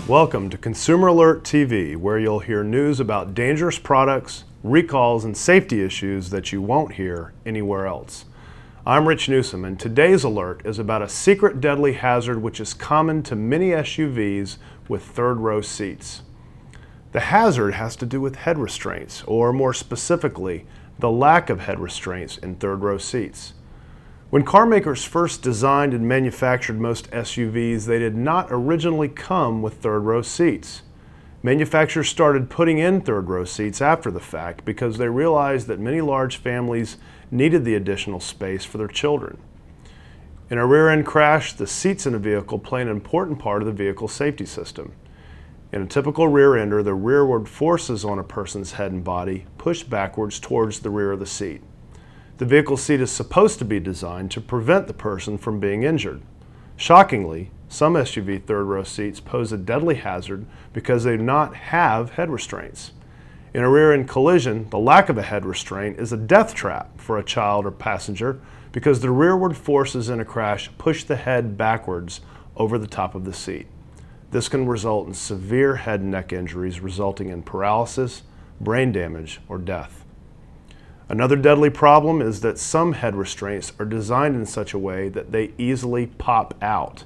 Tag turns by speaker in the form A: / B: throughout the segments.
A: Welcome to Consumer Alert TV, where you'll hear news about dangerous products, recalls, and safety issues that you won't hear anywhere else. I'm Rich Newsome, and today's alert is about a secret deadly hazard which is common to many SUVs with third-row seats. The hazard has to do with head restraints, or more specifically, the lack of head restraints in third-row seats. When car makers first designed and manufactured most SUVs, they did not originally come with third-row seats. Manufacturers started putting in third-row seats after the fact because they realized that many large families needed the additional space for their children. In a rear-end crash, the seats in a vehicle play an important part of the vehicle safety system. In a typical rear-ender, the rearward forces on a person's head and body push backwards towards the rear of the seat. The vehicle seat is supposed to be designed to prevent the person from being injured. Shockingly, some SUV third-row seats pose a deadly hazard because they do not have head restraints. In a rear-end collision, the lack of a head restraint is a death trap for a child or passenger because the rearward forces in a crash push the head backwards over the top of the seat. This can result in severe head and neck injuries resulting in paralysis, brain damage, or death. Another deadly problem is that some head restraints are designed in such a way that they easily pop out.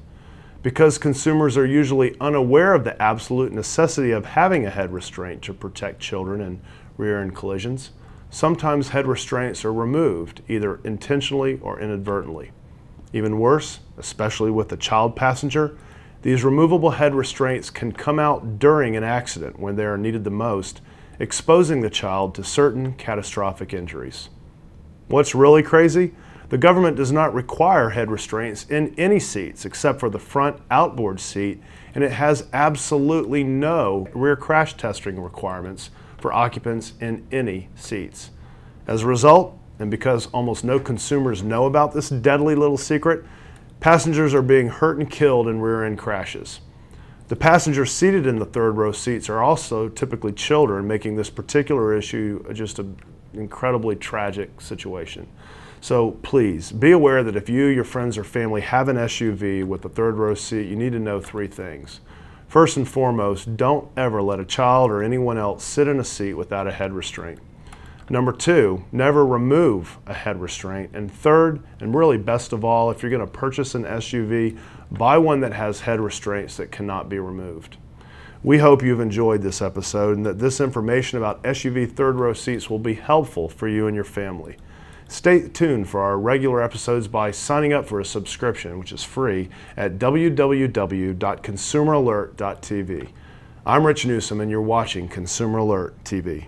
A: Because consumers are usually unaware of the absolute necessity of having a head restraint to protect children in rear-end collisions, sometimes head restraints are removed, either intentionally or inadvertently. Even worse, especially with a child passenger, these removable head restraints can come out during an accident when they are needed the most, exposing the child to certain catastrophic injuries. What's really crazy? The government does not require head restraints in any seats except for the front outboard seat, and it has absolutely no rear crash testing requirements for occupants in any seats. As a result, and because almost no consumers know about this deadly little secret, passengers are being hurt and killed in rear-end crashes. The passengers seated in the third-row seats are also typically children, making this particular issue just an incredibly tragic situation. So please, be aware that if you, your friends, or family have an SUV with a third-row seat, you need to know three things. First and foremost, don't ever let a child or anyone else sit in a seat without a head restraint. Number two, never remove a head restraint. And third, and really best of all, if you're going to purchase an SUV, buy one that has head restraints that cannot be removed. We hope you've enjoyed this episode and that this information about SUV third-row seats will be helpful for you and your family. Stay tuned for our regular episodes by signing up for a subscription, which is free, at www.consumeralert.tv. I'm Rich Newsome, and you're watching Consumer Alert TV.